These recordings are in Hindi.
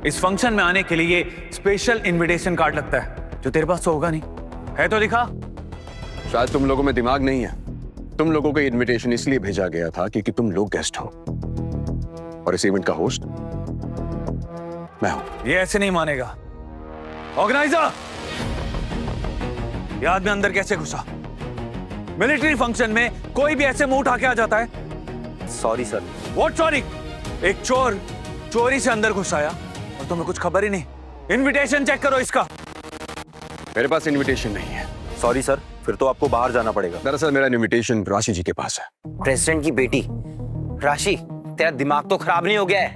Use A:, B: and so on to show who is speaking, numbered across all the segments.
A: इस फंक्शन में आने के लिए स्पेशल इनविटेशन कार्ड लगता है, जो तेरे पास तो होगा नहीं। है तो दिखा।
B: शायद तुम लोगों में दिमाग नहीं है। तुम लोगों को इनविटेशन इसलिए भेजा गया था क्योंकि तुम लोग गेस्ट हो और इस इवेंट का होस्ट मैं हूं।
A: ये ऐसे नहीं मानेगा। ऑर्गेनाइजर, ये आदमी अंदर कैसे घुसा? मिलिट्री फंक्शन में कोई भी ऐसे मुंह उठा के आ जाता है?
C: Sorry sir.
A: What sorry? एक चोर चोरी से अंदर घुस आया और तुम्हें कुछ खबर ही नहीं। इनविटेशन चेक करो इसका।
B: मेरे पास इनविटेशन नहीं है।
C: सॉरी सर, फिर तो आपको बाहर जाना पड़ेगा।
B: दरअसल मेरा इनविटेशन राशि जी के पास है।
D: प्रेसिडेंट की बेटी राशि, तेरा दिमाग तो खराब नहीं हो गया है?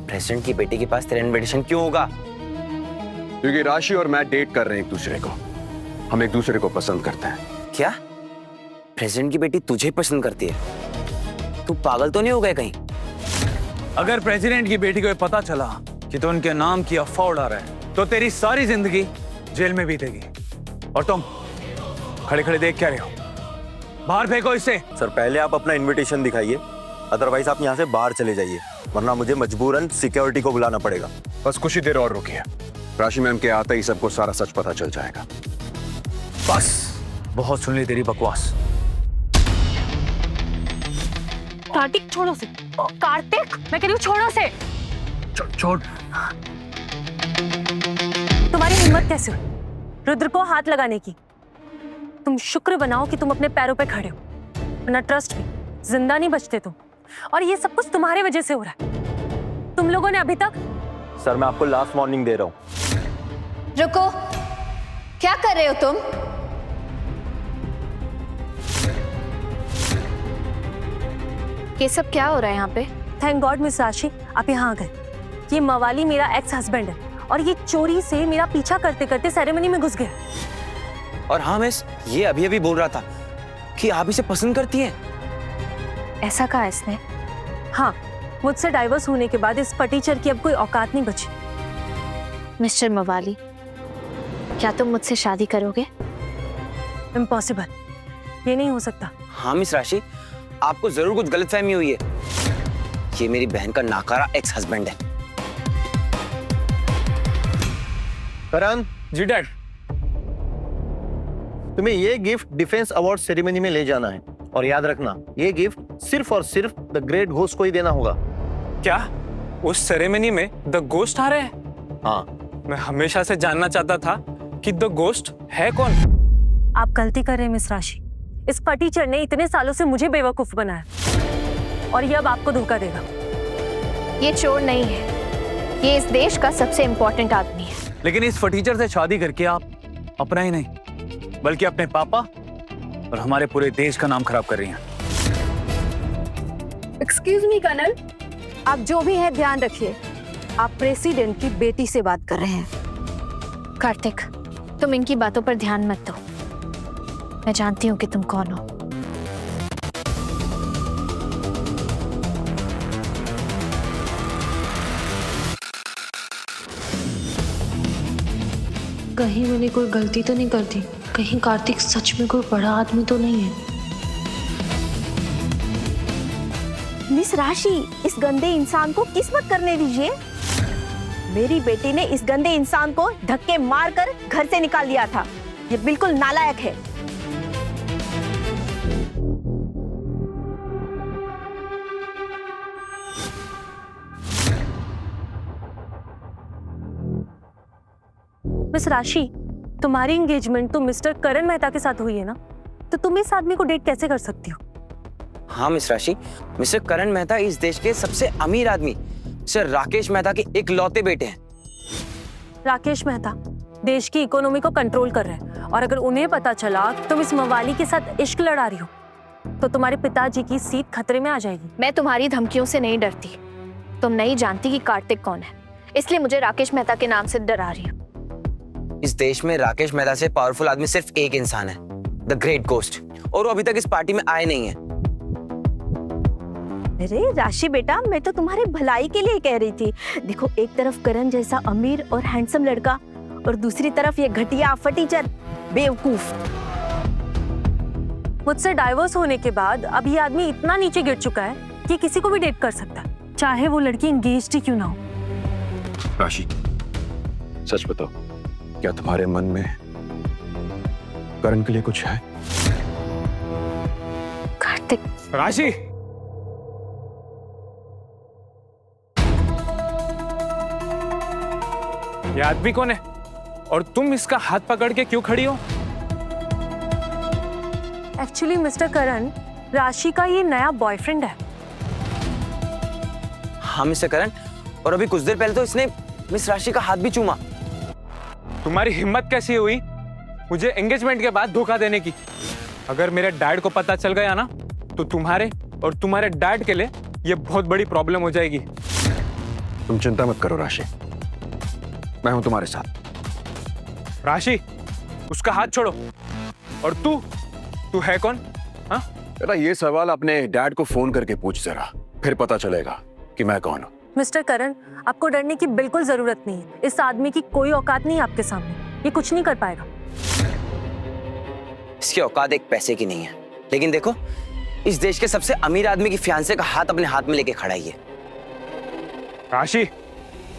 D: प्रेसिडेंट की बेटी के पास तेरा इनविटेशन क्यों होगा?
B: क्योंकि राशि और मैं डेट कर रहे हैं एक दूसरे को। हम एक दूसरे को पसंद करते हैं।
D: क्या प्रेसिडेंट की बेटी तुझे पसंद करती है? तू पागल तो नहीं हो गया कहीं?
A: अगर प्रेसिडेंट की बेटी को ये पता चला कि तो उनके नाम की अफवाह उड़ा रहा है, तो तेरी सारी जिंदगी जेल में बीतेगी। और तुम खड़े खड़े देख क्या रहे हो? बाहर फेंको इसे।
C: सर पहले आप अपना इनविटेशन दिखाइए, अदरवाइज आप यहाँ से बाहर चले जाइए, वरना मुझे मजबूरन सिक्योरिटी को बुलाना पड़ेगा।
B: बस कुछ ही देर और रुकिए। राशि मैम के आते ही सबको सारा सच पता चल जाएगा।
A: बस बहुत सुन ली तेरी बकवास।
E: कार्तिक छोड़ो से। कार्तिक, मैं कह रही हूँ छोड़ो से।
A: छोड़।
E: तुम्हारी हिम्मत कैसे हुई रुद्र को हाथ लगाने की? तुम शुक्र बनाओ कि तुम अपने पैरों पे खड़े हो, वरना ट्रस्ट भी जिंदा नहीं बचते तुम। और ये सब कुछ तुम्हारी वजह से हो रहा है। तुम लोगों ने अभी तक।
C: सर मैं आपको लास्ट वार्निंग दे रहा हूँ।
F: रुको, क्या कर रहे हो तुम? ये सब क्या हो रहा है यहाँ पे?
E: थैंक गॉड मिस राशि आप यहाँ आ गए। ये मवाली मेरा एक्स हस्बैंड है और ये चोरी से मेरा पीछा करते करते सेरेमनी में घुस गया।
D: और हाँ मिस, ये अभी अभी बोल रहा था कि आप इसे पसंद करती हैं।
F: ऐसा कहा इसने?
E: हाँ, मुझसे डाइवोर्स होने के बाद इस फटीचर की अब कोई औकात नहीं बची।
F: मिस्टर मवाली, क्या तुम मुझसे शादी करोगे?
E: इम्पॉसिबल, ये नहीं हो सकता।
D: हाँ मिस राशि, आपको जरूर कुछ गलतफहमी हुई है। ये मेरी बहन का नाकारा एक्स हस्बैंड है।
G: करण
A: जी डैड।
G: तुम्हें ये गिफ्ट डिफेंस अवार्ड सेरेमनी में ले जाना है और याद रखना ये गिफ्ट सिर्फ और सिर्फ द ग्रेट घोस्ट को ही देना होगा।
H: क्या उस सेरेमनी में द घोस्ट आ रहे हैं?
G: हाँ।
H: मैं हमेशा से जानना चाहता था कि द घोस्ट है कौन।
E: आप गलती कर रहे हैं मिस राशि। इस फटीचर ने इतने सालों से मुझे बेवकूफ बनाया और ये अब आपको धोखा देगा।
F: ये चोर नहीं है, ये इस देश का सबसे इम्पोर्टेंट आदमी है।
A: लेकिन इस फटीचर से शादी करके आप अपना ही नहीं बल्कि अपने पापा और हमारे पूरे देश का नाम खराब कर रही हैं।
I: एक्सक्यूज मी कर्नल, आप जो भी हैं ध्यान रखिए, आप प्रेसिडेंट की बेटी से बात कर रहे हैं।
F: कार्तिक, तुम इनकी बातों पर ध्यान मत दो। मैं जानती हूँ कि तुम कौन हो।
J: कहीं मैंने कोई गलती तो नहीं कर दी? कहीं कार्तिक सच में कोई बड़ा आदमी तो नहीं है?
I: मिस राशि, इस गंदे इंसान को किस मत करने दीजिए। मेरी बेटी ने इस गंदे इंसान को धक्के मारकर घर से निकाल दिया था। ये बिल्कुल नालायक है।
E: मिस राशि, तुम्हारी एंगेजमेंट तो मिस्टर करण मेहता के साथ हुई है ना, तो तुम इस आदमी को डेट कैसे कर सकती हो?
D: हाँ मिस राशि, मिस्टर करण मेहता इस देश के सबसे अमीर आदमी मिस्टर राकेश मेहता के इकलौते बेटे हैं।
E: राकेश मेहता देश की इकोनॉमी को कंट्रोल कर रहे हैं और अगर उन्हें पता चला कि तुम इस मवाली के साथ इश्क लड़ा रही हो तो तुम्हारे पिताजी की सीट खतरे में आ जाएगी।
F: मैं तुम्हारी धमकियों से नहीं डरती। तुम नहीं जानती कि कार्तिक कौन है, इसलिए मुझे राकेश मेहता के नाम से डरा रही हो।
D: इस देश में राकेश मेहता से पावरफुल आदमी सिर्फ एक इंसान है, द ग्रेट घोस्ट, और वो अभी तक इस पार्टी में आए नहीं है।
I: अरे राशि बेटा, मैं तो तुम्हारे भलाई के लिए कह रही थी। देखो, एक तरफ करण जैसा अमीर और हैंडसम लड़का और दूसरी तरफ ये घटिया फटीचर बेवकूफ।
E: मुझसे डाइवोर्स होने के बाद अब ये आदमी इतना नीचे गिर चुका है कि किसी को भी डेट कर सकता है, चाहे वो लड़की एंगेज्ड ही क्यों ना हो।
B: राशि, सच बताओ, क्या तुम्हारे मन में करण के लिए कुछ है?
F: कार्तिक,
H: राशि, ये आदमी कौन है और तुम इसका हाथ पकड़ के क्यों खड़ी हो?
E: एक्चुअली मिस्टर करण, राशि का ये नया बॉयफ्रेंड है।
D: हाँ मिस्टर करण, और अभी कुछ देर पहले तो इसने मिस राशि का हाथ भी चूमा।
H: तुम्हारी हिम्मत कैसी हुई मुझे एंगेजमेंट के बाद धोखा देने की? अगर मेरे डैड को पता चल गया ना तो तुम्हारे और तुम्हारे डैड के लिए ये बहुत बड़ी प्रॉब्लम हो जाएगी।
B: तुम चिंता मत करो राशि, मैं हूं तुम्हारे साथ।
H: राशि, उसका हाथ छोड़ो। और तू है कौन? हाँ,
B: बेटा ये सवाल अपने डैड को फोन करके पूछ जरा, फिर पता चलेगा कि मैं कौन हूं।
E: मिस्टर करण, आपको डरने की बिल्कुल जरूरत नहीं है। इस आदमी की कोई औकात नहीं है आपके सामने, ये कुछ नहीं कर पाएगा।
D: इसकी औकात एक पैसे की नहीं है, लेकिन देखो इस देश के सबसे अमीर आदमी की फियांसे का हाथ अपने हाथ में लेके खड़ा ही है।
H: राशि,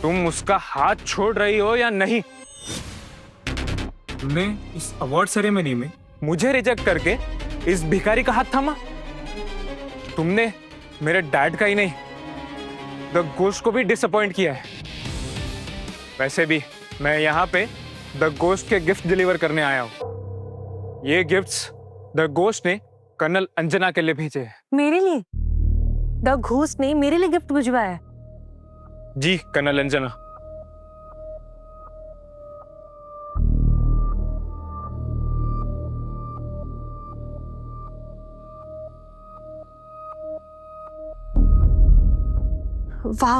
H: तुम उसका हाथ छोड़ रही हो या नहीं? तुमने इस अवार्ड सेरेमनी में मुझे रिजेक्ट करके इस भिखारी का हाथ थामा। तुमने मेरे डैड का ही नहीं, द गोस्ट को भी डिसअपॉइंट किया है। वैसे भी मैं यहाँ पे द गोस्ट के गिफ्ट डिलीवर करने आया हूँ। ये गिफ्ट्स द गोस्ट ने कर्नल अंजना के लिए भेजे हैं।
E: मेरे लिए? द घोस्ट ने मेरे लिए गिफ्ट भिजवाया है?
H: जी कर्नल अंजना।
E: वाह,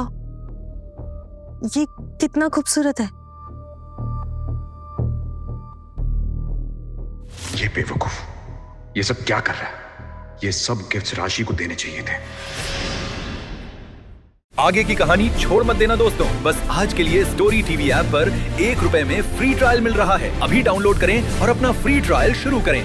E: ये कितना खूबसूरत है।
K: ये बेवकूफ ये सब क्या कर रहा है? ये सब गिफ्ट्स राशि को देने चाहिए थे।
L: आगे की कहानी छोड़ मत देना दोस्तों। बस आज के लिए स्टोरी टीवी ऐप पर ₹1 में फ्री ट्रायल मिल रहा है। अभी डाउनलोड करें और अपना फ्री ट्रायल शुरू करें।